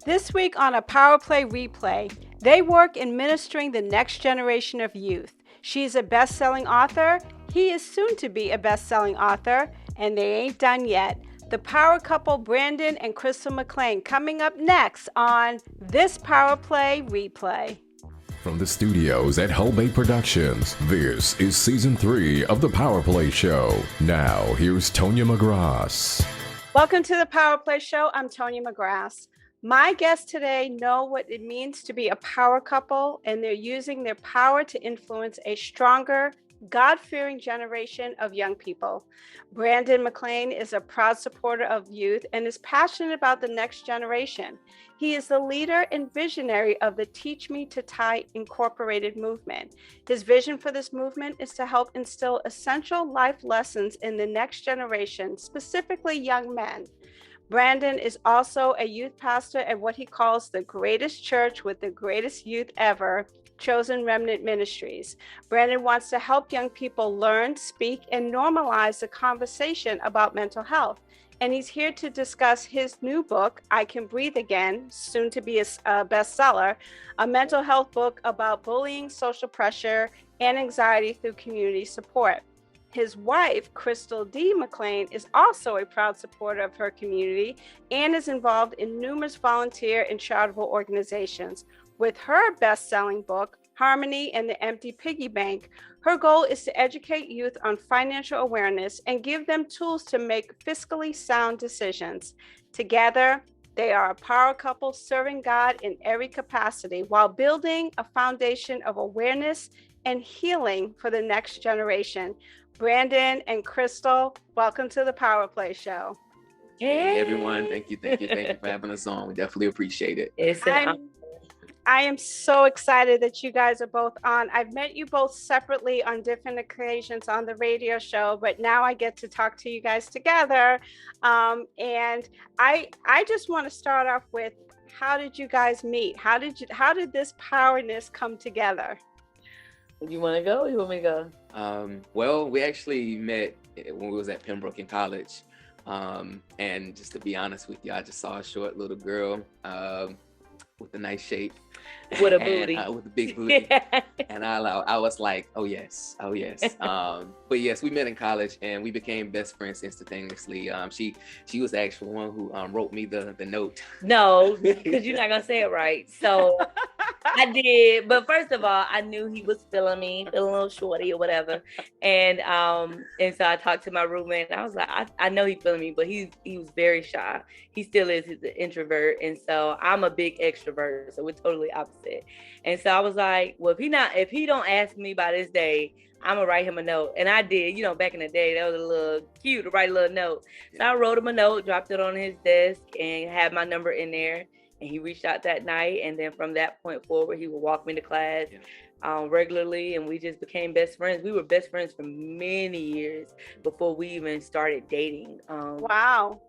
This week on a PowerPLAY Replay, they work in ministering the next generation of youth. She's a best-selling author. He is soon to be a best-selling author, and they ain't done yet. The power couple Brandon and Crystal McLean coming up next on This PowerPLAY Replay. From the studios at Hellbait Productions, this is Season 3 of the PowerPLAY Show. Now, here's Tonya McGrath. Welcome to the PowerPLAY Show. I'm Tonya McGrath. My guests today know what it means to be a power couple, and they're using their power to influence a stronger, God-fearing generation of young people. Brandon McLean is a proud supporter of youth and is passionate about the next generation. He is the leader and visionary of the Teach Me to Tie Incorporated movement. His vision for this movement is to help instill essential life lessons in the next generation, specifically young men. Brandon is also a youth pastor at what he calls the greatest church with the greatest youth ever, Chosen Remnant Ministries. Brandon wants to help young people learn, speak, and normalize the conversation about mental health. And he's here to discuss his new book, I Can Breathe Again, soon to be a bestseller, a mental health book about bullying, social pressure, and anxiety through community support. His wife, Crystal D. McLean, is also a proud supporter of her community and is involved in numerous volunteer and charitable organizations. With her best-selling book, Harmony and the Empty Piggy Bank, her goal is to educate youth on financial awareness and give them tools to make fiscally sound decisions. Together, they are a power couple serving God in every capacity while building a foundation of awareness and healing for the next generation. Brandon and Crystal, welcome to the PowerPLAY Show. Hey everyone, thank you for having us on. We definitely appreciate it. I am so excited that you guys are both on. I've met you both separately on different occasions on the radio show, but now I get to talk to you guys together. And I just want to start off with, how did you guys meet? How did this powerness come together? You want to go? You want me to go? Well, we actually met when we was at Pembroke in college. And just to be honest with you, I just saw a short little girl with a nice shape. With a booty. With a big booty. And I was like, oh yes. But yes, we met in college and we became best friends instantaneously. She was the actual one who wrote me the note. No, because you're not gonna say it right. So I did, but first of all, I knew he was feeling a little shorty or whatever. And so I talked to my roommate and I was like, I know he's feeling me, but he was very shy. He still is. He's an introvert. And so I'm a big extrovert. So we're totally opposite. And so I was like, well, if he don't ask me by this day, I'm gonna write him a note. And I did, back in the day, that was a little cute to write a little note. So I wrote him a note, dropped it on his desk and had my number in there. And he reached out that night. And then from that point forward, he would walk me to class regularly. And we just became best friends. We were best friends for many years before we even started dating. Wow.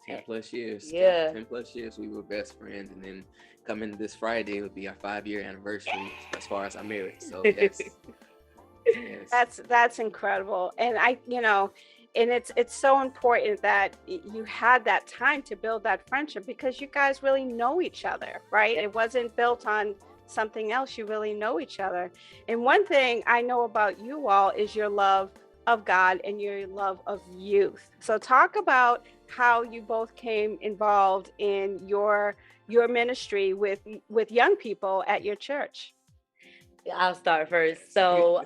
10 plus years. Yeah. 10 plus years we were best friends. And then coming this Friday would be our 5-year anniversary as far as our marriage. So yes. That's incredible. And and it's so important that you had that time to build that friendship because you guys really know each other, right? It wasn't built on something else. You really know each other. And one thing I know about you all is your love of God and your love of youth. So talk about how you both came involved in your ministry with young people at your church. I'll start first. So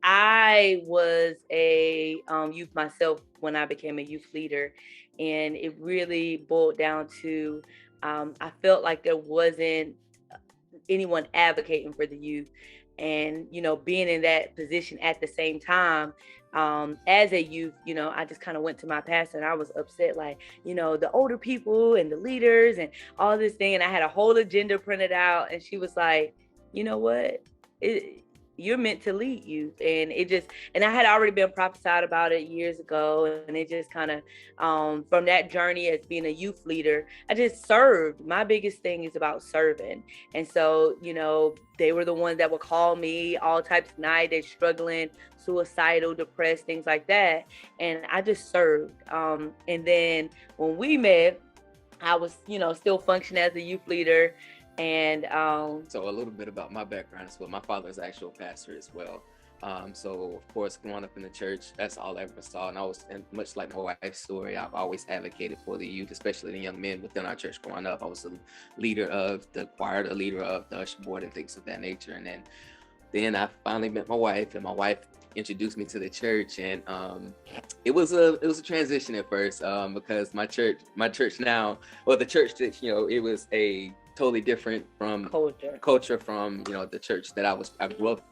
I was a youth myself when I became a youth leader, and it really boiled down to I felt like there wasn't anyone advocating for the youth, and being in that position at the same time as a youth, I just kind of went to my pastor and I was upset, like, the older people and the leaders and all this thing, and I had a whole agenda printed out, and she was like, you know what? You're meant to lead youth. And I had already been prophesied about it years ago. And it just kind of, from that journey as being a youth leader, I just served. My biggest thing is about serving. And so, they were the ones that would call me all types of night. They're struggling, suicidal, depressed, things like that. And I just served. And then when we met, I was, still functioning as a youth leader. And so a little bit about my background as well. My father is actual pastor as well. So of course, growing up in the church, that's all I ever saw. And and much like my wife's story, I've always advocated for the youth, especially the young men within our church growing up. I was a leader of the choir, the leader of the usher board and things of that nature. And then I finally met my wife, and my wife introduced me to the church, and it was a transition at first, because my church now, or the church that, it was a totally different from culture from the church that I grew up.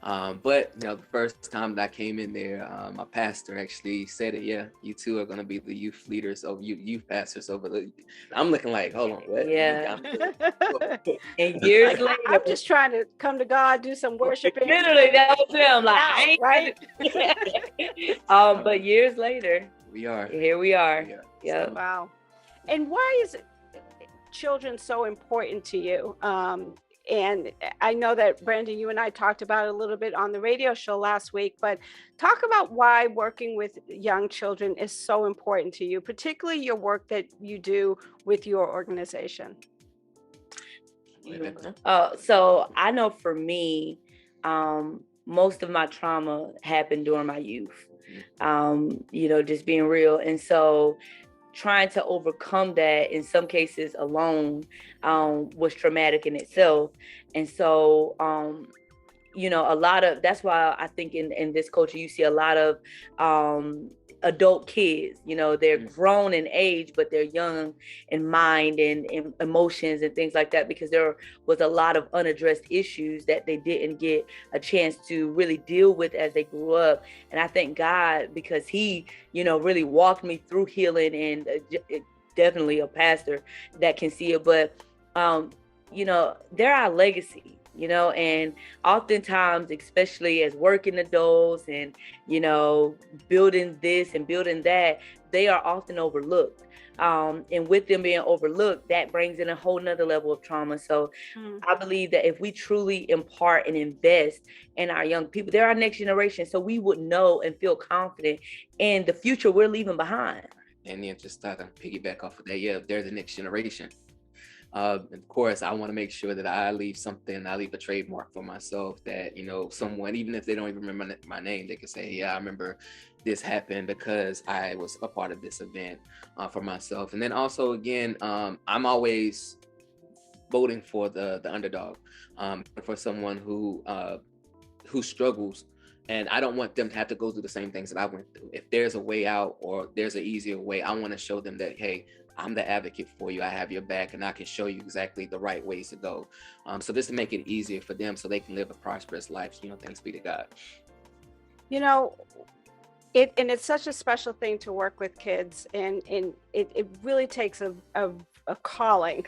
But the first time that I came in there, my pastor actually said it. Yeah, you two are going to be the youth leaders, or youth pastors over the. I'm looking like, hold on, what? Yeah. And years later, I'm just trying to come to God, do some worshiping. Literally, that was him. Like, right? But years later, here we are. Yeah. Wow. And why is children so important to you? And I know that, Brandon, you and I talked about it a little bit on the radio show last week, but talk about why working with young children is so important to you, particularly your work that you do with your organization. So I know for me, most of my trauma happened during my youth, just being real. And so trying to overcome that in some cases alone was traumatic in itself. And so a lot of, that's why I think in this culture you see a lot of adult kids, they're grown in age, but they're young in mind and emotions and things like that, because there was a lot of unaddressed issues that they didn't get a chance to really deal with as they grew up. And I thank God, because he, really walked me through healing, and definitely a pastor that can see it. But, they're our legacy. And oftentimes, especially as working adults and, building this and building that, they are often overlooked. And with them being overlooked, that brings in a whole nother level of trauma. So I believe that if we truly impart and invest in our young people, they're our next generation. So we would know and feel confident in the future we're leaving behind. And then just to piggyback off of that, yeah, they're the next generation. Of course, I want to make sure that I leave a trademark for myself that, someone, even if they don't even remember my name, they can say, yeah, I remember this happened because I was a part of this event for myself. And then also, again, I'm always voting for the underdog, for someone who struggles. And I don't want them to have to go through the same things that I went through. If there's a way out or there's an easier way, I want to show them that, hey, I'm the advocate for you. I have your back, and I can show you exactly the right ways to go. So this to make it easier for them so they can live a prosperous life. Thanks be to God. It's such a special thing to work with kids, and it really takes a calling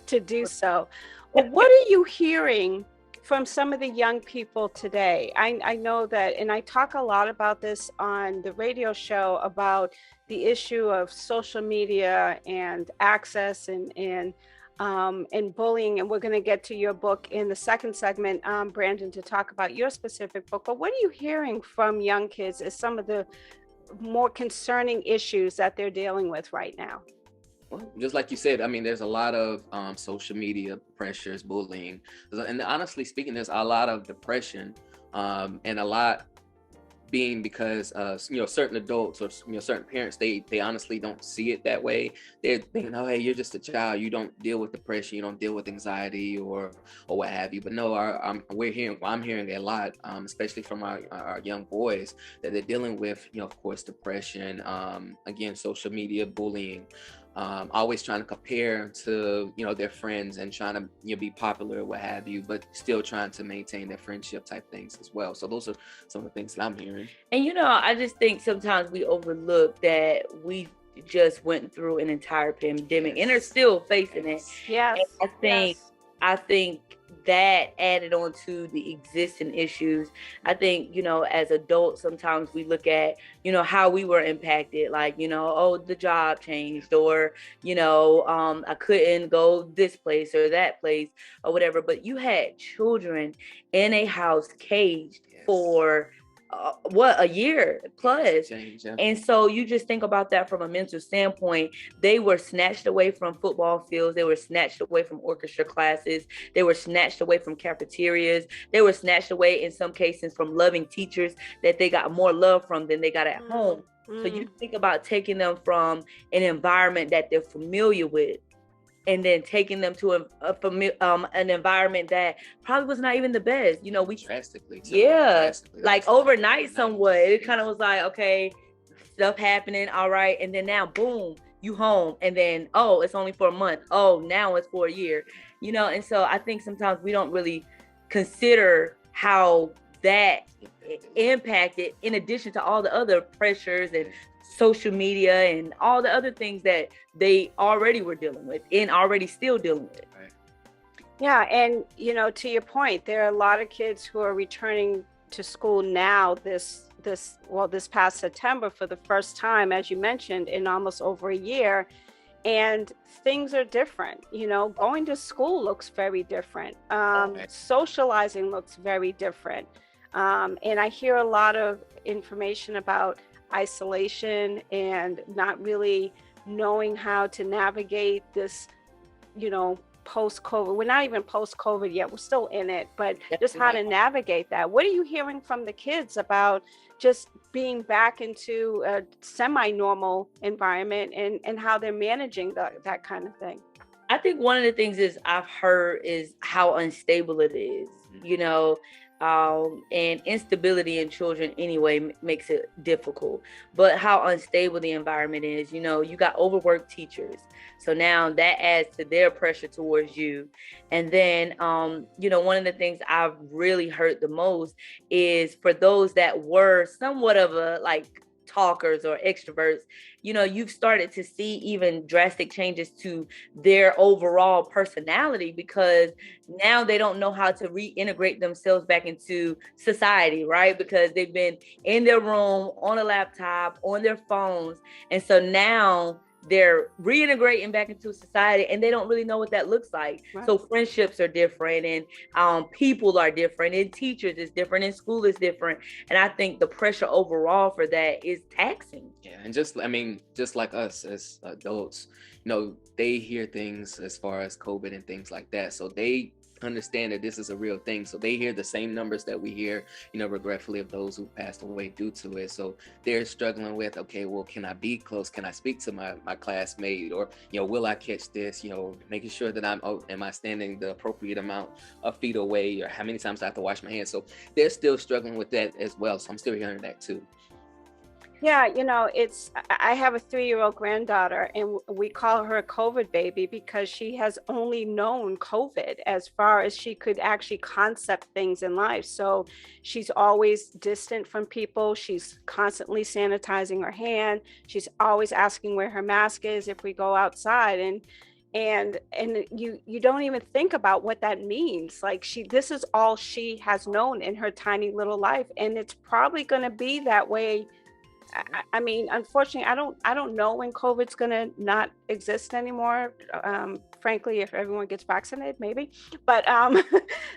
to do so. Well, what are you hearing from some of the young people today? I know that, and I talk a lot about this on the radio show, about the issue of social media and access and bullying. And we're going to get to your book in the second segment, Brandon, to talk about your specific book. But what are you hearing from young kids as some of the more concerning issues that they're dealing with right now? Well, just like you said, I mean, there's a lot of social media pressures, bullying, and honestly speaking, there's a lot of depression, and a lot being because certain adults or certain parents, they honestly don't see it that way. They're thinking, oh, hey, you're just a child, you don't deal with depression, you don't deal with anxiety or what have you. But no, I'm hearing a lot, especially from our young boys, that they're dealing with, of course, depression, again, social media, bullying. Always trying to compare to their friends and trying to be popular or what have you, but still trying to maintain their friendship type things as well. So those are some of the things that I'm hearing. And I just think sometimes we overlook that we just went through an entire pandemic, and are still facing it. Yes. And I think that added on to the existing issues. I think, as adults, sometimes we look at, how we were impacted, like, oh, the job changed, or, I couldn't go this place or that place or whatever. But you had children in a house caged for a year plus. Change, yeah. And so you just think about that from a mental standpoint. They were snatched away from football fields. They were snatched away from orchestra classes. They were snatched away from cafeterias. They were snatched away in some cases from loving teachers that they got more love from than they got at home. So you think about taking them from an environment that they're familiar with, and then taking them to an environment that probably was not even the best. You know, we drastically. Like overnight somewhat. It kind of was like, okay, stuff happening, all right, and then now, boom, you home, and then, oh, it's only for a month. Oh, now it's for a year. You know, and so I think sometimes we don't really consider how that impacted, in addition to all the other pressures and social media and all the other things that they already were dealing with and already still dealing with. Right. Yeah, and you know, to your point, there are a lot of kids who are returning to school now this past September for the first time, as you mentioned, in almost over a year. And things are different. You know, going to school looks very different. Socializing looks very different. And I hear a lot of information about isolation and not really knowing how to navigate this, you know, post-COVID. We're not even post-COVID yet, we're still in it, but just how to navigate that. What are you hearing from the kids about just being back into a semi-normal environment and how they're managing that kind of thing? I think one of the things is I've heard is how unstable it is, you know, and instability in children anyway makes it difficult, but how unstable the environment is. You know, you got overworked teachers, so now that adds to their pressure towards you. And then you know, one of the things I've really heard the most is for those that were somewhat of a like talkers or extroverts, you know, you've started to see even drastic changes to their overall personality, because now they don't know how to reintegrate themselves back into society, right? Because they've been in their room, on a laptop, on their phones. And so now they're reintegrating back into society and they don't really know what that looks like. Right. So friendships are different, and people are different, and teachers is different, and school is different. And I think the pressure overall for that is taxing. Yeah, and just like us as adults, you know, they hear things as far as COVID and things like that. So they understand that this is a real thing. So they hear the same numbers that we hear, you know, regretfully, of those who passed away due to it. So they're struggling with, okay, well, can I be close? Can I speak to my classmate? Or, you know, will I catch this? You know, making sure that am I standing the appropriate amount of feet away, or how many times I have to wash my hands? So they're still struggling with that as well. So I'm still hearing that too. Yeah, you know, I have a 3-year-old granddaughter, and we call her a COVID baby because she has only known COVID as far as she could actually concept things in life. So she's always distant from people. She's constantly sanitizing her hand. She's always asking where her mask is if we go outside. And you don't even think about what that means. Like, this is all she has known in her tiny little life, and it's probably going to be that way. I mean, unfortunately, I don't know when COVID's gonna not exist anymore. Frankly, if everyone gets vaccinated, maybe. But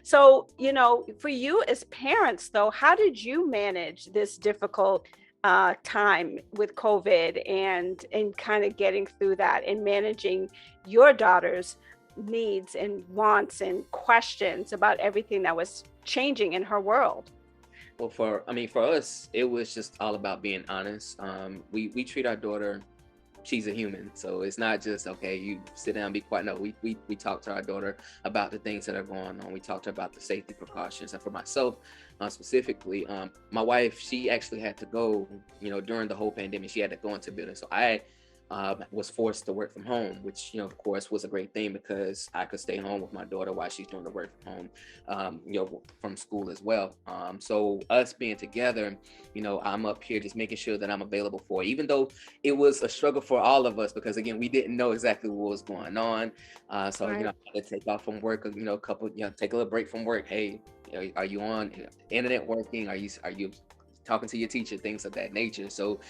so, you know, for you as parents, though, how did you manage this difficult time with COVID and kind of getting through that and managing your daughter's needs and wants and questions about everything that was changing in her world? Well, for us, it was just all about being honest. We treat our daughter, she's a human. So it's not just, okay, you sit down, be quiet. No, we talk to our daughter about the things that are going on. We talk to her about the safety precautions. And for myself, specifically, my wife, she actually had to go, you know, during the whole pandemic, she had to go into business. So I was forced to work from home, which, you know, of course, was a great thing because I could stay home with my daughter while she's doing the work from home, you know, from school as well. So us being together, you know, I'm up here just making sure that I'm available for her, even though it was a struggle for all of us, because again, we didn't know exactly what was going on. So, right. You know, I had to take off from work, you know, take a little break from work. Hey, you know, are you on internet working? Are you talking to your teacher, things of that nature. So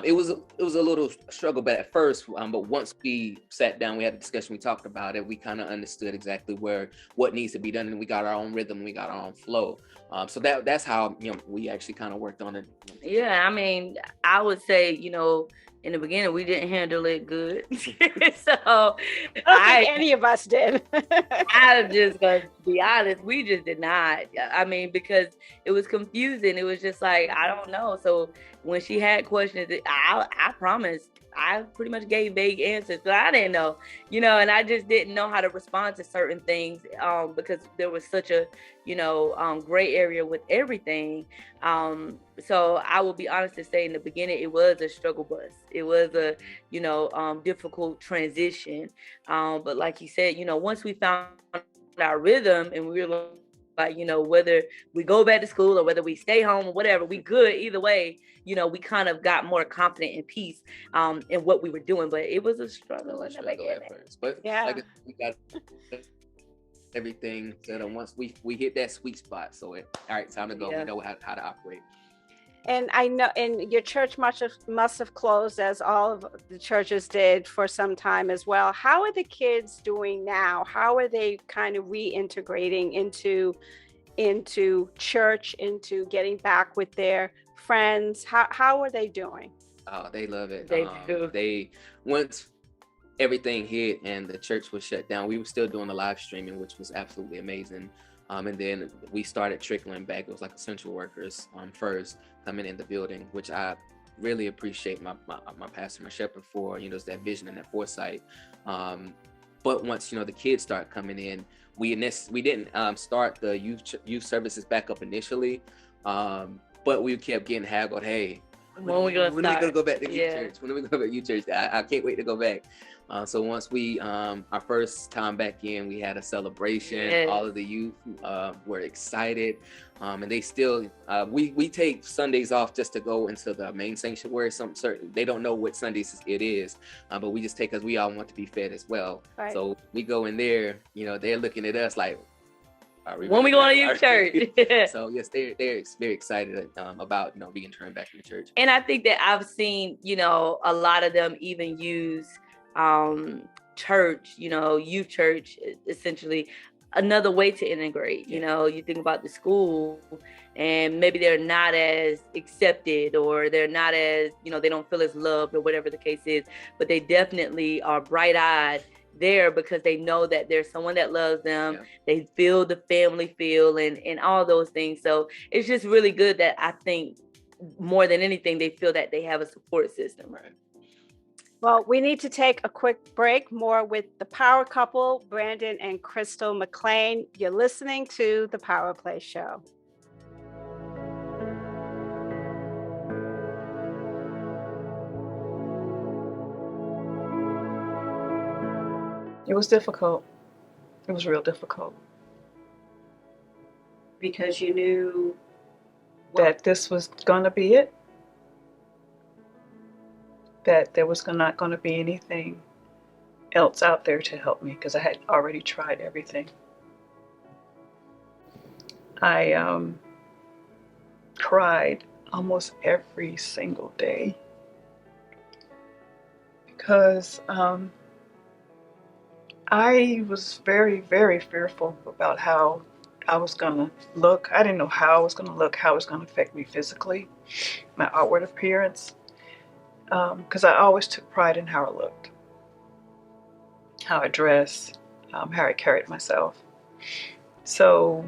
it was a little struggle, but at first, but once we sat down, we had a discussion, we talked about it, we kind of understood exactly what needs to be done, and we got our own rhythm, we got our own flow. So that's how we actually kind of worked on it. Yeah, I mean, I would say, in the beginning we didn't handle it good. So I don't think any of us did. I'm just gonna be honest, we just did not. I mean, because it was confusing. It was just like, I don't know. So when she had questions, I promise I pretty much gave vague answers, but I didn't know, and I just didn't know how to respond to certain things, because there was such a, gray area with everything. So I will be honest to say, in the beginning, it was a struggle bus. It was a, difficult transition. But like you said, once we found our rhythm and we were like, whether we go back to school or whether we stay home or whatever, we good either way. We kind of got more confident and peace in what we were doing, but it was a struggle at first. But yeah, like we got everything set up once we hit that sweet spot. So all right, time to go. Yeah. We know how to operate. And I know, and your church must have closed, as all of the churches did, for some time as well. How are the kids doing now? How are they kind of reintegrating into church, into getting back with their friends? How are they doing? Oh, they love it. They do. They, once everything hit and the church was shut down, we were still doing the live streaming, which was absolutely amazing. And then we started trickling back. It was like essential workers first coming in the building, which I really appreciate my pastor, my shepherd, for that vision and that foresight. But once the kids start coming in, we didn't start the youth services back up initially, but we kept getting haggled. Hey, when are we gonna go back to youth church? When are we gonna go back to youth church? I can't wait to go back. So once we our first time back in, we had a celebration. Yes. All of the youth were excited, and they still we take Sundays off just to go into the main sanctuary. They don't know what Sundays it is, but we just take, because we all want to be fed as well. Right. So we go in there, they're looking at us like, when we going to youth church? So yes, they're very excited about being turned back in the church. And I think that I've seen a lot of them even use church, youth church, essentially another way to integrate. You think about the school, and maybe they're not as accepted, or they're not as, they don't feel as loved, or whatever the case is, but they definitely are bright-eyed there because they know that there's someone that loves them. Yeah. They feel the family feel and all those things. So it's just really good that I think more than anything, they feel that they have a support system. Right. Well, we need to take a quick break. More with the power couple, Brandon and Crystal McLean. You're listening to the PowerPLAY Show. It was difficult. It was real difficult. Because you knew that this was going to be it. That there was not going to be anything else out there to help me, because I had already tried everything. I cried almost every single day because I was very, very fearful about how I was going to look. I didn't know how I was going to look, how it was going to affect me physically, my outward appearance. Because I always took pride in how I looked, how I dressed, how I carried myself. So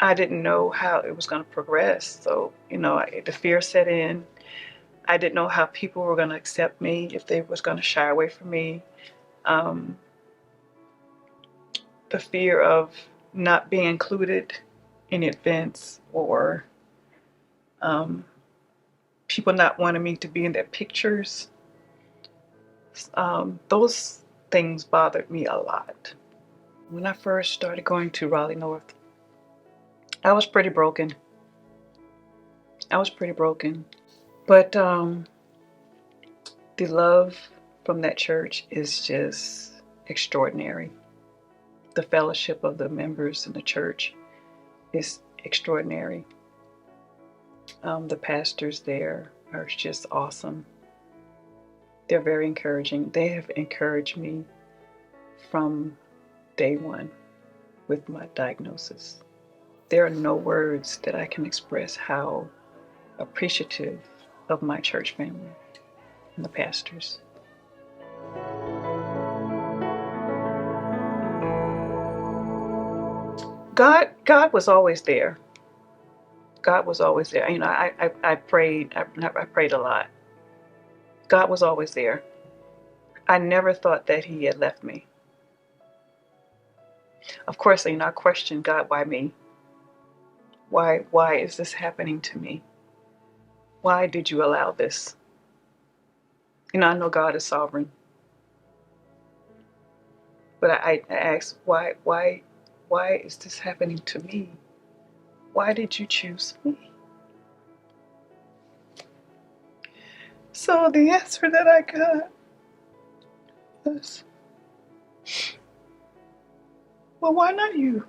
I didn't know how it was going to progress. So, the fear set in. I didn't know how people were going to accept me, if they was going to shy away from me. The fear of not being included in events, or people not wanting me to be in their pictures. Those things bothered me a lot. When I first started going to Raleigh North, I was pretty broken. But the love from that church is just extraordinary. The fellowship of the members in the church is extraordinary. The pastors there are just awesome. They're very encouraging. They have encouraged me from day one with my diagnosis. There are no words that I can express how appreciative of my church family and the pastors. God was always there. God was always there. You know, I prayed a lot. God was always there. I never thought that he had left me. Of course, you know, I questioned God, why me? Why is this happening to me? Why did you allow this? You know, I know God is sovereign. But I asked, why is this happening to me? Why did you choose me? So the answer that I got was, well, why not you?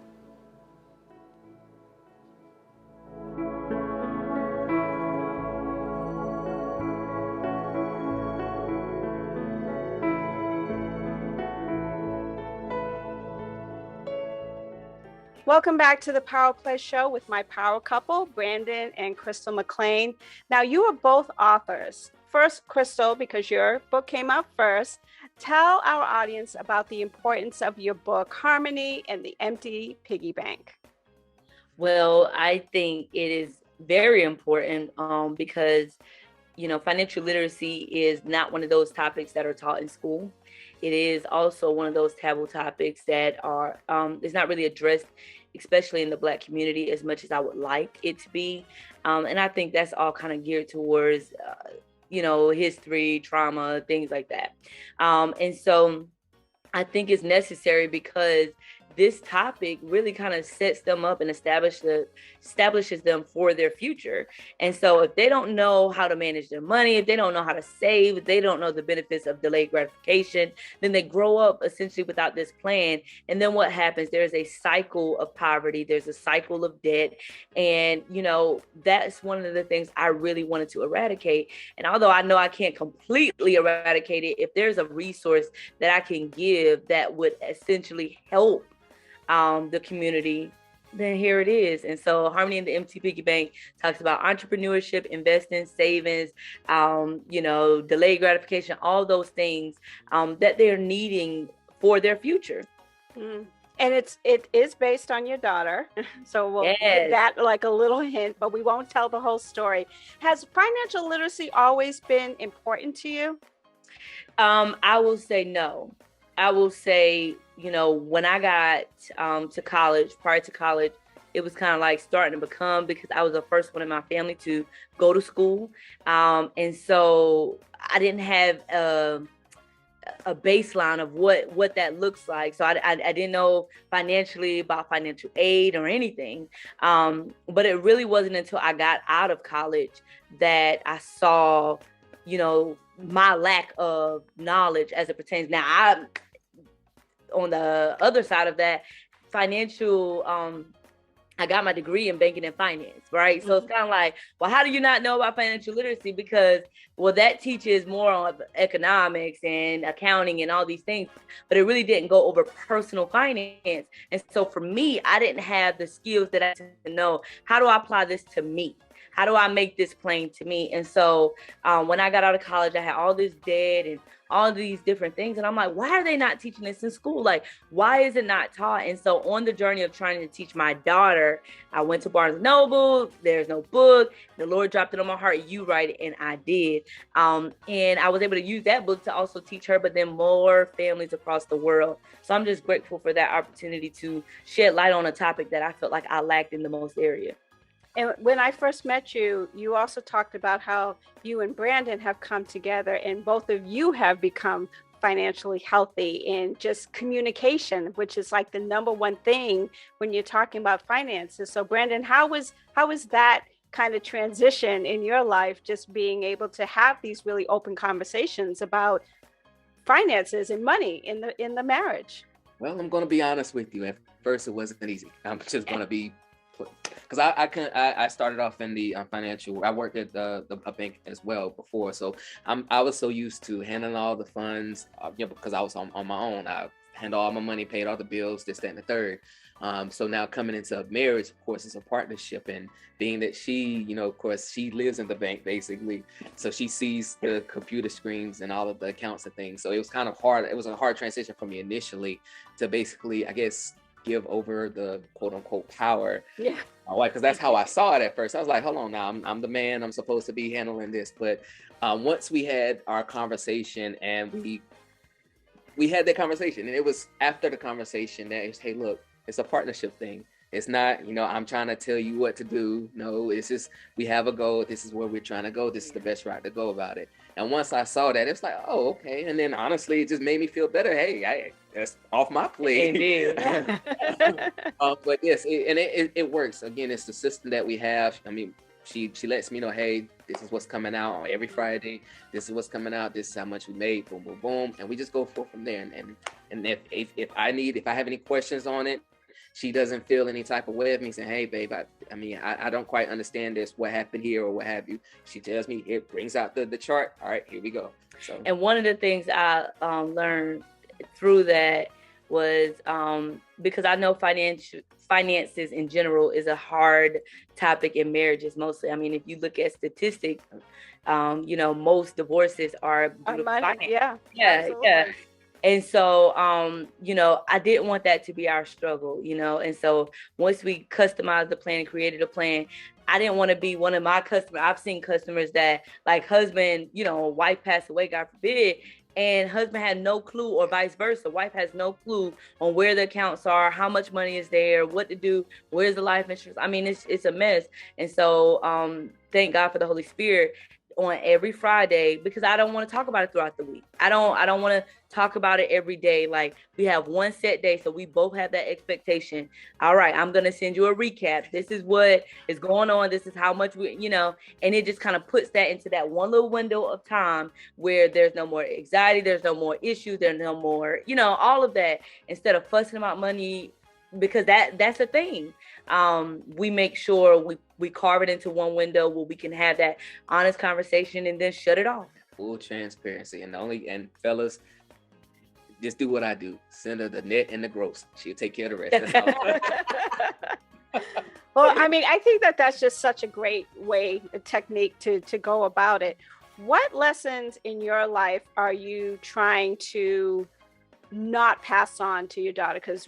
Welcome back to the PowerPLAY show with my power couple, Brandon and Crystal McLean. Now, you are both authors. First, Crystal, because your book came out first, tell our audience about the importance of your book, Harmony and the Empty Piggy Bank. Well, I think it is very important because, you know, financial literacy is not one of those topics that are taught in school. It is also one of those taboo topics that are is not really addressed, especially in the Black community, as much as I would like it to be. And I think that's all kind of geared towards, you know, history, trauma, things like that. And so I think it's necessary because this topic really kind of sets them up and establishes them for their future. And so if they don't know how to manage their money, if they don't know how to save, if they don't know the benefits of delayed gratification, then they grow up essentially without this plan. And then what happens? There's a cycle of poverty. There's a cycle of debt. And, you know, that's one of the things I really wanted to eradicate. And although I know I can't completely eradicate it, if there's a resource that I can give that would essentially help the community, then here it is. And so Harmony and the Empty Piggy Bank talks about entrepreneurship, investing, savings, you know, delayed gratification, all those things that they're needing for their future. Mm. And it is based on your daughter. So we'll give that like a little hint, but we won't tell the whole story. Has financial literacy always been important to you? I will say no. I will say, you know, when I got to college, prior to college, it was kind of like starting to become, because I was the first one in my family to go to school. And so I didn't have a baseline of what that looks like. So I didn't know financially about financial aid or anything. But it really wasn't until I got out of college that I saw, you know, my lack of knowledge as it pertains. Now, I'm on the other side of that, financial, I got my degree in banking and finance, right? So it's kind of like, well, how do you not know about financial literacy? Because, well, that teaches more on economics and accounting and all these things, but it really didn't go over personal finance. And so for me, I didn't have the skills that I had to know, how do I apply this to me? How do I make this plain to me? And so when I got out of college, I had all this debt and all these different things. And I'm like, why are they not teaching this in school? Like, why is it not taught? And so on the journey of trying to teach my daughter, I went to Barnes & Noble. There's no book. The Lord dropped it on my heart. You write it. And I did. And I was able to use that book to also teach her, but then more families across the world. So I'm just grateful for that opportunity to shed light on a topic that I felt like I lacked in the most area. And when I first met you, you also talked about how you and Brandon have come together and both of you have become financially healthy in just communication, which is like the number one thing when you're talking about finances. So Brandon, how was that kind of transition in your life, just being able to have these really open conversations about finances and money in the marriage? Well, I'm going to be honest with you. At first, it wasn't easy. I'm just going to be because I started off in the financial. I worked at a bank as well before, so I was so used to handling all the funds, because I was on my own. I handled all my money, paid all the bills, this, that, and the third. So now coming into marriage, of course, it's a partnership, and being that she, of course, she lives in the bank basically, so she sees the computer screens and all of the accounts and things. So it was kind of hard. It was a hard transition for me initially to basically, I guess, give over the quote unquote power. Yeah. My wife, because that's how I saw it at first. I was like, hold on now, I'm the man, I'm supposed to be handling this. But once we had our conversation and we had that conversation, and it was after the conversation that it's, hey, look, it's a partnership thing. It's not, I'm trying to tell you what to do. No, it's just, we have a goal. This is where we're trying to go. This is the best route to go about it. And once I saw that, it's like, oh, okay. And then honestly, it just made me feel better. Hey, that's off my plate. But yes, it works. Again, it's the system that we have. I mean, she lets me know, hey, this is what's coming out on every Friday. This is what's coming out. This is how much we made. Boom, boom, boom. And we just go forth from there. And if I have any questions on it, she doesn't feel any type of way of me saying, hey, babe, I don't quite understand this, what happened here or what have you. She tells me, it brings out the chart. All right, here we go. So. And one of the things I learned through that was because I know finances in general is a hard topic in marriages mostly. I mean, if you look at statistics, most divorces are due to finance. Yeah. And so, I didn't want that to be our struggle, and so once we customized the plan and created a plan, I didn't want to be one of my customers. I've seen customers that like husband, wife passed away, God forbid, and husband had no clue, or vice versa. Wife has no clue on where the accounts are, how much money is there, what to do, where's the life insurance. I mean, it's a mess. And so thank God for the Holy Spirit on every Friday, because I don't want to talk about it throughout the week. I don't want to talk about it every day. Like, we have one set day, so we both have that expectation. All right, I'm going to send you a recap. This is what is going on. This is how much we, and it just kind of puts that into that one little window of time where there's no more anxiety, there's no more issues, there's no more, all of that, instead of fussing about money, because that's a thing. We make sure we carve it into one window where we can have that honest conversation and then shut it off. Full transparency. And fellas, just do what I do. Send her the net and the gross. She'll take care of the rest. That's all. Well, I mean, I think that's just such a great a technique to go about it. What lessons in your life are you trying to not pass on to your daughter? Because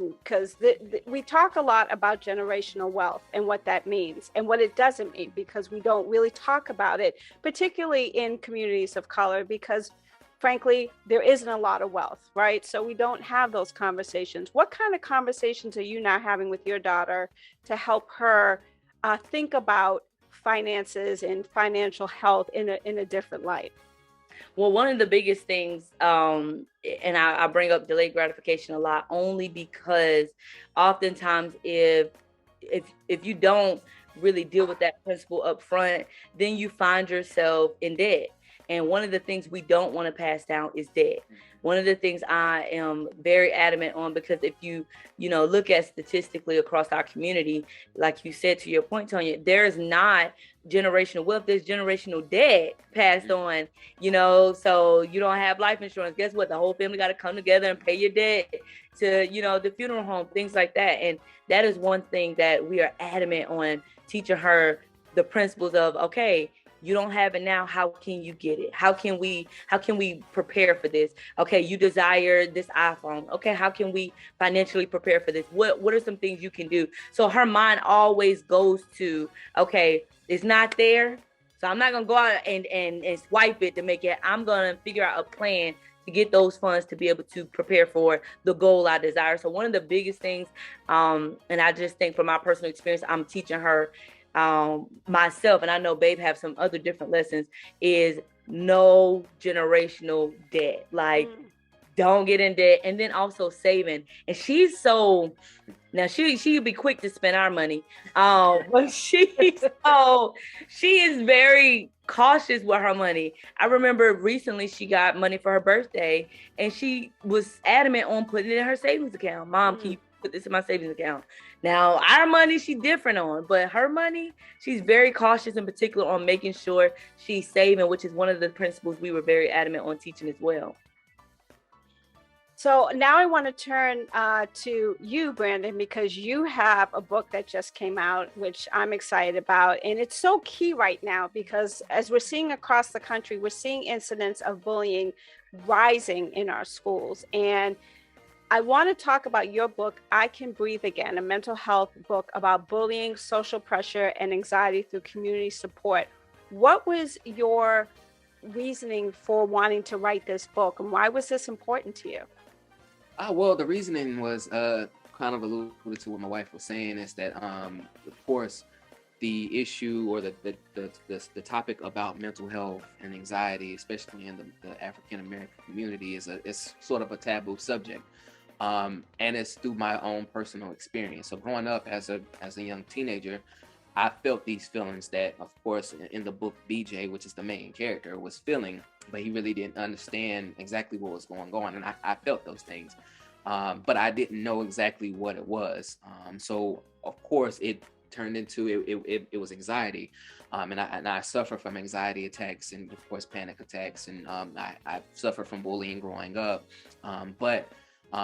we talk a lot about generational wealth and what that means and what it doesn't mean, because we don't really talk about it, particularly in communities of color, because frankly, there isn't a lot of wealth, right? So we don't have those conversations. What kind of conversations are you now having with your daughter to help her think about finances and financial health in a different light? Well, one of the biggest things, and I bring up delayed gratification a lot, only because oftentimes if you don't really deal with that principle up front, then you find yourself in debt. And one of the things we don't want to pass down is debt. One of the things I am very adamant on, because if you look at statistically across our community, like you said, to your point, Tonya, there is not generational wealth, there's generational debt passed on, so you don't have life insurance. Guess what? The whole family got to come together and pay your debt to, the funeral home, things like that. And that is one thing that we are adamant on teaching her, the principles of, okay, you don't have it now. How can you get it? How can we prepare for this? Okay, you desire this iPhone. Okay, how can we financially prepare for this? What are some things you can do? So her mind always goes to, okay, it's not there, so I'm not gonna go out and swipe it to make it. I'm gonna figure out a plan to get those funds to be able to prepare for the goal I desire. So one of the biggest things, and I just think from my personal experience, I'm teaching her myself, and I know Babe have some other different lessons, is no generational debt. Like, don't get in debt. And then also saving. And she's so, now she'll be quick to spend our money, but she is very cautious with her money. I remember recently she got money for her birthday, and she was adamant on putting it in her savings account. Mom, can you put this in my savings account? Now, our money, she's different on, but her money, she's very cautious in particular on making sure she's saving, which is one of the principles we were very adamant on teaching as well. So now I want to turn to you, Brandon, because you have a book that just came out, which I'm excited about. And it's so key right now because as we're seeing across the country, we're seeing incidents of bullying rising in our schools. And I want to talk about your book, I Can Breathe Again, a mental health book about bullying, social pressure, and anxiety through community support. What was your reasoning for wanting to write this book, and why was this important to you? Well, the reasoning was kind of alluded to what my wife was saying, is that, of course, the issue or the topic about mental health and anxiety, especially in the African American community, is sort of a taboo subject. And it's through my own personal experience. So growing up as a young teenager, I felt these feelings that, of course, in the book, BJ, which is the main character, was feeling, but he really didn't understand exactly what was going on. And I felt those things, but I didn't know exactly what it was. So, of course, it turned into, it was anxiety. And I suffer from anxiety attacks and, of course, panic attacks. And I suffer from bullying growing up. But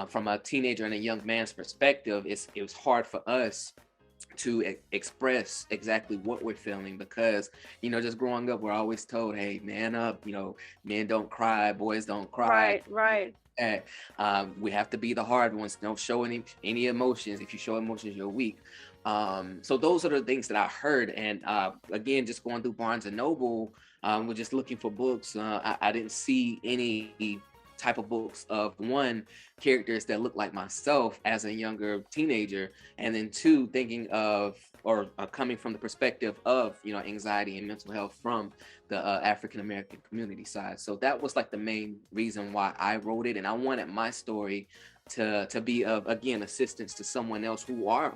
from a teenager and a young man's perspective, it was hard for us to express exactly what we're feeling, because, you know, just growing up, we're always told, hey, man up, you know, men don't cry, boys don't cry. Right. We have to be the hard ones. Don't show any emotions. If you show emotions, you're weak. So those are the things that I heard. And again, just going through Barnes and Noble, we're just looking for books. I didn't see any type of books of, one, characters that look like myself as a younger teenager, and then two, thinking of or coming from the perspective of, you know, anxiety and mental health from the African American community side. So that was like the main reason why I wrote it, and I wanted my story to be of, again, assistance to someone else who are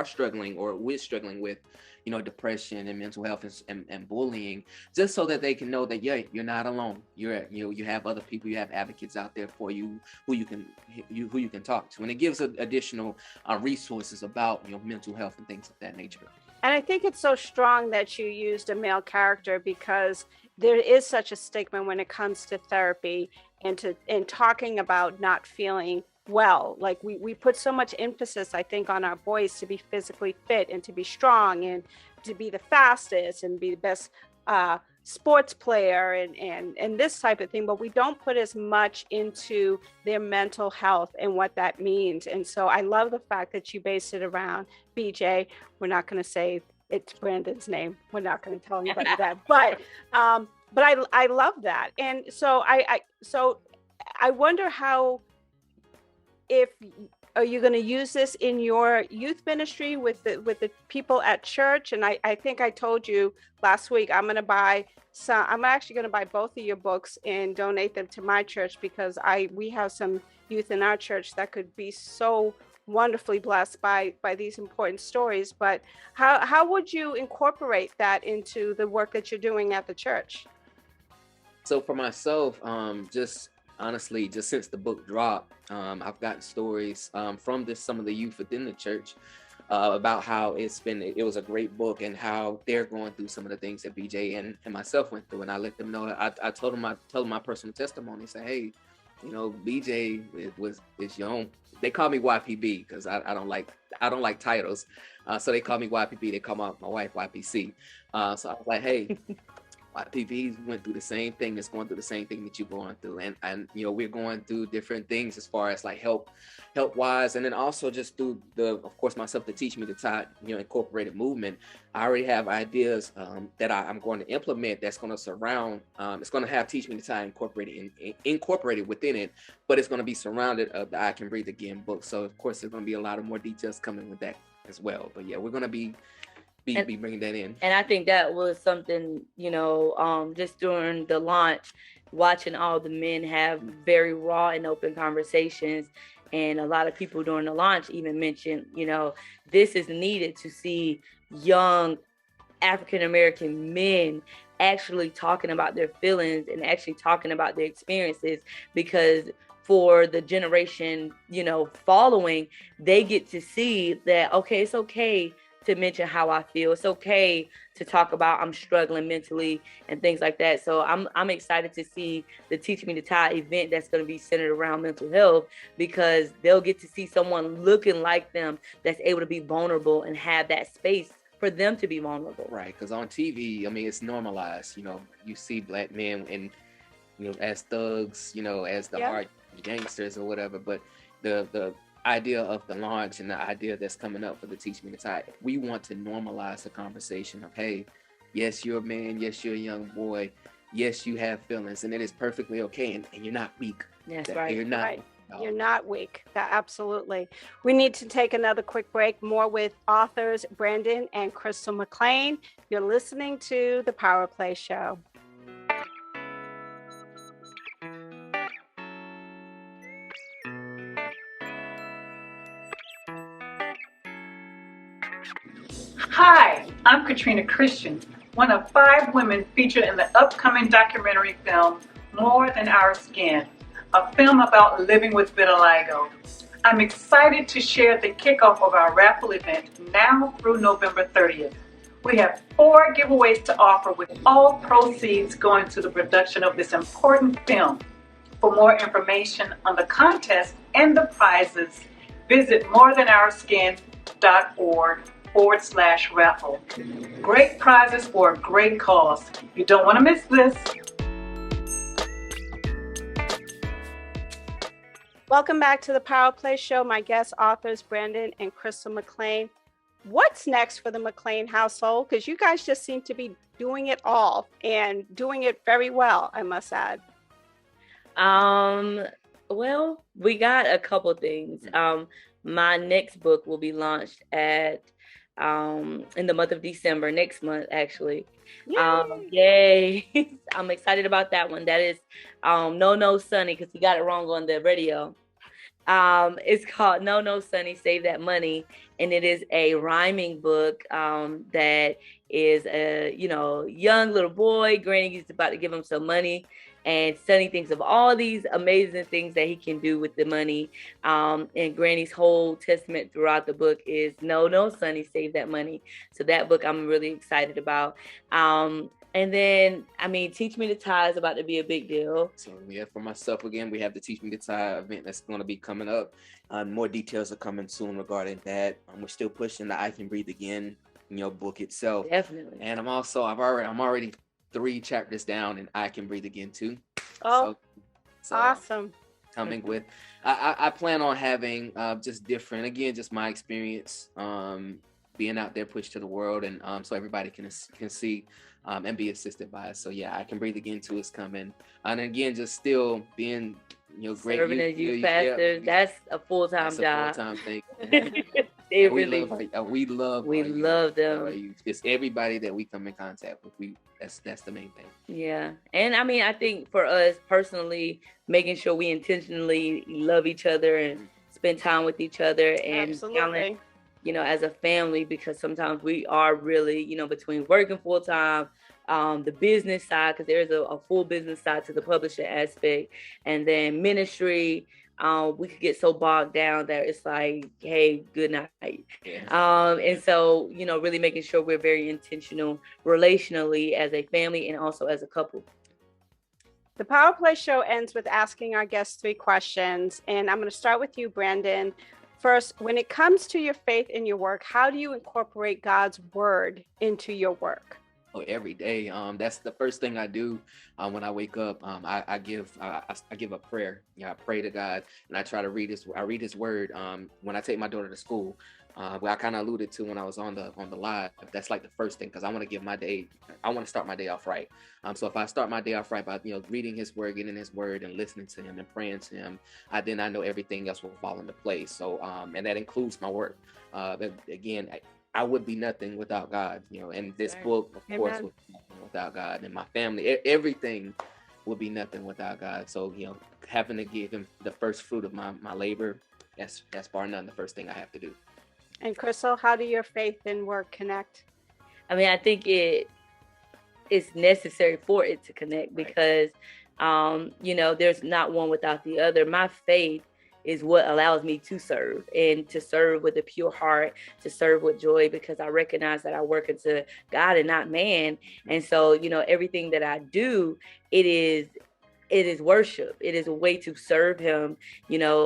struggling or is struggling with, you know, depression and mental health and bullying, just so that they can know that, yeah, you're not alone. You have other people, you have advocates out there for you who you can talk to, and it gives additional resources about, you know, mental health and things of that nature. And I think it's so strong that you used a male character, because there is such a stigma when it comes to therapy and talking about not feeling well. Like we put so much emphasis, I think, on our boys to be physically fit and to be strong and to be the fastest and be the best sports player and this type of thing, but we don't put as much into their mental health and what that means. And so I love the fact that you based it around BJ. We're not going to say it's Brandon's name. We're not going to tell anybody that, but I love that. And so I wonder how, are you going to use this in your youth ministry with the people at church? And I think I told you last week, I'm actually going to buy both of your books and donate them to my church, because we have some youth in our church that could be so wonderfully blessed by these important stories. But how would you incorporate that into the work that you're doing at the church? So for myself, just honestly, just since the book dropped, I've gotten stories from some of the youth within the church about how it was a great book and how they're going through some of the things that BJ and myself went through. And I let them know, I told them my personal testimony, say, hey, you know, BJ is your own. They call me YPB because I don't like titles. So they call me YPB. They call my wife YPC. So I was like, hey, YPB went through the same thing that's going through the same thing that you're going through. And you know, we're going through different things as far as like help wise. And then also just through of course, myself to teach me to tie, you know, incorporated movement. I already have ideas that I'm going to implement that's going to surround, it's going to teach me to tie incorporated within it, but it's going to be surrounded of the I Can Breathe Again book. So of course, there's going to be a lot of more details coming with that as well. But yeah, we're going to be bringing that in. And I think that was something, you know, just during the launch, watching all the men have very raw and open conversations. And a lot of people during the launch even mentioned, you know, this is needed to see young African-American men actually talking about their feelings and actually talking about their experiences, because for the generation, following, they get to see that, okay, it's okay to mention how I feel. It's okay to talk about I'm struggling mentally and things like that. So I'm excited to see the Teach Me to Tie event that's going to be centered around mental health, because they'll get to see someone looking like them that's able to be vulnerable and have that space for them to be vulnerable. Right, because on TV, I mean, it's normalized. You see black men and as thugs, as the hard gangsters or whatever. But the idea of the launch and the idea that's coming up for the Teach Me to Tie, we want to normalize the conversation of, hey, yes, you're a man, yes, you're a young boy, yes, you have feelings, and it is perfectly okay, and you're not weak. That's right. You're not. Right. You're not weak. Absolutely. We need to take another quick break. More with authors Brandon and Crystal McLean. You're listening to the PowerPLAY Show. Hi, I'm Katrina Christian, one of 5 women featured in the upcoming documentary film, More Than Our Skin, a film about living with vitiligo. I'm excited to share the kickoff of our raffle event now through November 30th. We have 4 giveaways to offer, with all proceeds going to the production of this important film. For more information on the contest and the prizes, visit morethanourskin.org/raffle. Great prizes for a great cause. You don't want to miss this. Welcome back to the PowerPLAY Show. My guest authors Brandon and Crystal McLean. What's next for the McLean household? Because you guys just seem to be doing it all and doing it very well, I must add. Well, we got a couple things. My next book will be launched in the month of December, next month, actually. Yay. I'm excited about that one. That is No Sonny, because he got it wrong on the radio. It's called No Sonny, Save That Money, and it is a rhyming book that is a young little boy. Granny is about to give him some money, and Sonny thinks of all these amazing things that he can do with the money. And Granny's whole testament throughout the book is no, Sonny, save that money. So that book I'm really excited about. And then, Teach Me to Tie is about to be a big deal. So for myself, again, we have the Teach Me to Tie event that's going to be coming up. More details are coming soon regarding that. We're still pushing the I Can Breathe Again, book itself. Definitely. And I'm already 3 chapters down, and I Can Breathe Again too. So awesome. Coming with, I plan on having just different, again, just my experience being out there, pushed to the world, and so everybody can see and be assisted by it. So yeah, I Can Breathe Again too is coming, and again, just still being great. Serving as youth pastor, that's a full-time job. That's a full-time thing. We love them. It's everybody that we come in contact with. That's the main thing. Yeah, and I think for us personally, making sure we intentionally love each other and spend time with each other, and absolutely, as a family, because sometimes we are really, between working full time, the business side, because there's a full business side to the publishing aspect, and then ministry. We could get so bogged down that it's like, hey, good night. Yeah. And so, really making sure we're very intentional relationally as a family and also as a couple. The PowerPLAY Show ends with asking our guests 3 questions. And I'm going to start with you, Brandon. First, when it comes to your faith in your work, how do you incorporate God's word into your work? Every day. That's the first thing I do when I wake up. I give a prayer. I pray to God, and I try to read His word. When I take my daughter to school, well, I kind of alluded to when I was on the live. That's like the first thing, because I want to start my day off right. So if I start my day off right by reading His word, getting His word, and listening to Him and praying to Him, then I know everything else will fall into place. So and that includes my work. Again, I would be nothing without God, and this book, of course, would be nothing without God, and my family, everything would be nothing without God. So, having to give Him the first fruit of my labor, that's bar none the first thing I have to do. And Crystal, how do your faith and work connect? I think it's necessary for it to connect, because There's not one without the other. My faith is what allows me to serve, and to serve with a pure heart, to serve with joy, because I recognize that I work unto God and not man. And so, everything that I do, it is worship. It is a way to serve him.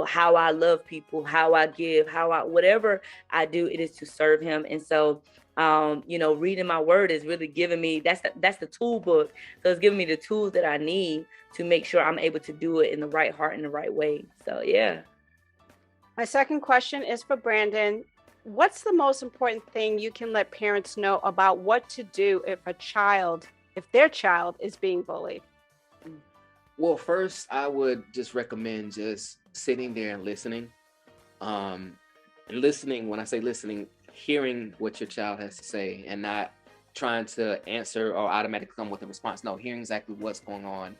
How I love people, how I give, whatever I do, it is to serve him. And so, reading my word is really giving me, that's the tool book. So it's giving me the tools that I need to make sure I'm able to do it in the right heart, in the right way. So, yeah. My second question is for Brandon. What's the most important thing you can let parents know about what to do if their child is being bullied? Well, first, I would just recommend just sitting there and listening. Listening, when I say listening, hearing what your child has to say and not trying to answer or automatically come with a response. No, hearing exactly what's going on.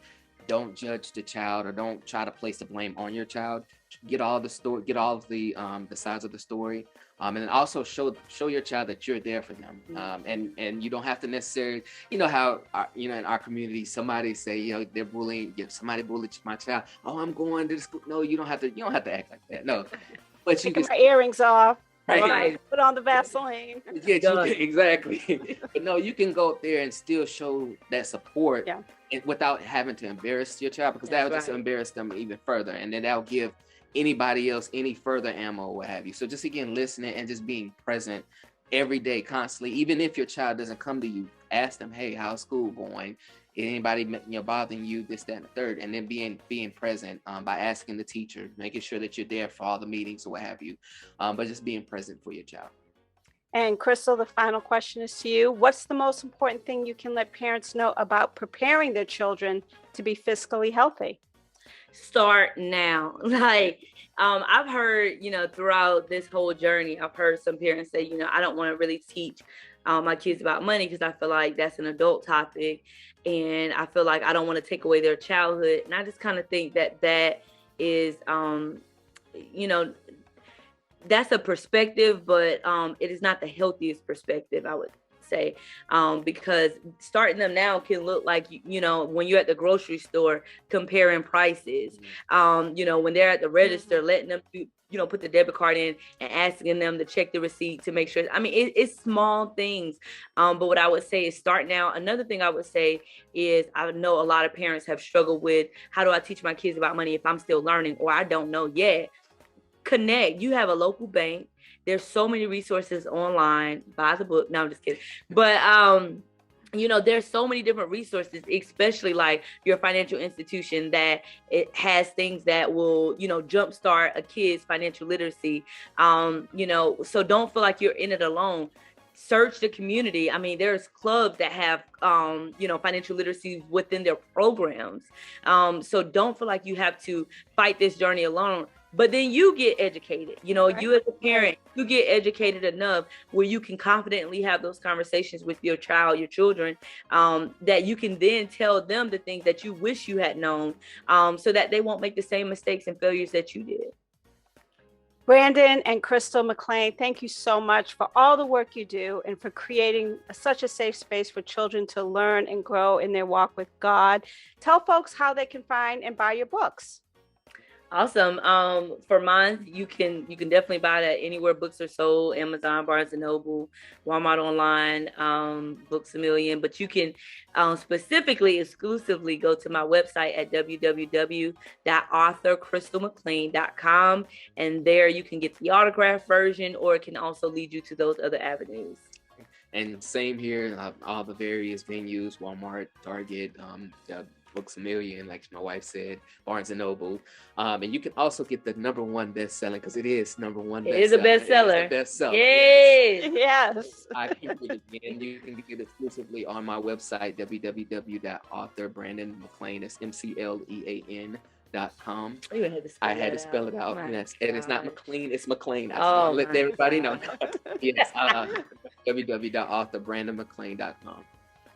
Don't judge the child, or don't try to place the blame on your child. Get all the story, get all of the sides of the story, and then also show your child that you're there for them. And you don't have to necessarily, how in our community, somebody say, they're bullying, somebody bullied my child. Oh, I'm going to the school. No, you don't have to act like that. No, but you can take my earrings off. Right. Put on the Vaseline. Yeah, exactly. But no, you can go up there and still show that support, without having to embarrass your child, because that'll just embarrass them even further, and then that'll give anybody else any further ammo or what have you. So just again, listening and just being present every day, constantly. Even if your child doesn't come to you, ask them, hey, how's school going? Anybody bothering you, this, that, and the third, and then being present by asking the teacher, making sure that you're there for all the meetings or what have you, but just being present for your child. And Crystal, the final question is to you. What's the most important thing you can let parents know about preparing their children to be fiscally healthy? Start now. I've heard, throughout this whole journey, I've heard some parents say, I don't want to really teach my kids about money because I feel like that's an adult topic, and I feel like I don't want to take away their childhood. And I just kind of think that is, that's a perspective, but it is not the healthiest perspective, I would say, because starting them now can look like, when you're at the grocery store comparing prices, when they're at the register, letting them put the debit card in and asking them to check the receipt to make sure. I mean, it's small things, but what I would say is start now. Another thing I would say is, I know a lot of parents have struggled with, how do I teach my kids about money if I'm still learning, or I don't know yet? Connect. You have a local bank. There's so many resources online. Buy the book. No, I'm just kidding. But there's so many different resources, especially like your financial institution, that it has things that will, jumpstart a kid's financial literacy. So don't feel like you're in it alone. Search the community. I mean, there's clubs that have, financial literacy within their programs. So don't feel like you have to fight this journey alone. But then you get educated, you as a parent, you get educated enough where you can confidently have those conversations with your child, your children, that you can then tell them the things that you wish you had known, so that they won't make the same mistakes and failures that you did. Brandon and Crystal McLean, thank you so much for all the work you do and for creating such a safe space for children to learn and grow in their walk with God. Tell folks how they can find and buy your books. Awesome. For mine, you can definitely buy that anywhere books are sold: Amazon, Barnes & Noble, Walmart online, Books A Million. But you can exclusively go to my website at www.authorcrystalmclean.com, and there you can get the autographed version, or it can also lead you to those other avenues. And same here, all the various venues: Walmart, Target, Books A Million, like my wife said, Barnes & Noble. And you can also get the #1 best-selling, because it is #1 bestseller. It is a bestseller. It is a bestseller. Yes. I can get it again. You can get it exclusively on my website, www.authorbrandonmclean. It's MCLEAN.com. I had to spell it out. Yes. And it's not McLean, it's McLean. I just want to let everybody know. Yes. www.authorbrandonmclean.com.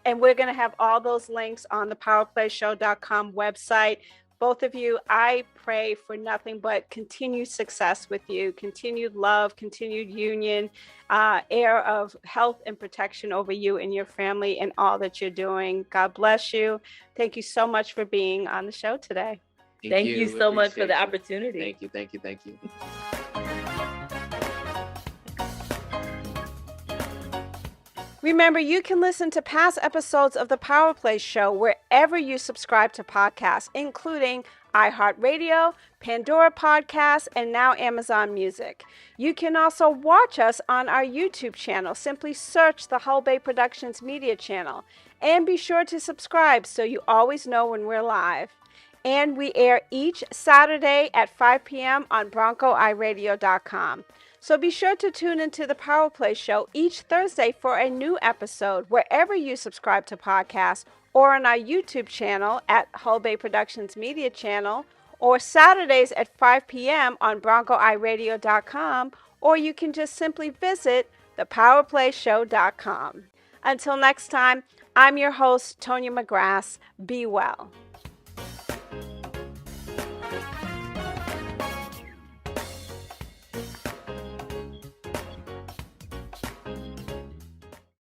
And we're going to have all those links on the PowerPlayShow.com website. both of you, I pray for nothing but continued success with you, continued love, continued union, air of health and protection over you and your family and all that you're doing. God bless you. Thank you so much for being on the show today. Thank you so much for the opportunity. Thank you, thank you, thank you. Remember, you can listen to past episodes of the PowerPLAY show wherever you subscribe to podcasts, including iHeartRadio, Pandora Podcasts, and now Amazon Music. You can also watch us on our YouTube channel. Simply search the Hull Bay Productions Media channel. And be sure to subscribe so you always know when we're live. And we air each Saturday at 5 p.m. on BroncoIRadio.com. So be sure to tune into the PowerPLAY show each Thursday for a new episode wherever you subscribe to podcasts, or on our YouTube channel at Hull Bay Productions Media channel, or Saturdays at 5 p.m. on BroncoIRadio.com, or you can just simply visit thepowerplayshow.com. Until next time, I'm your host, Tonya McGrath. Be well.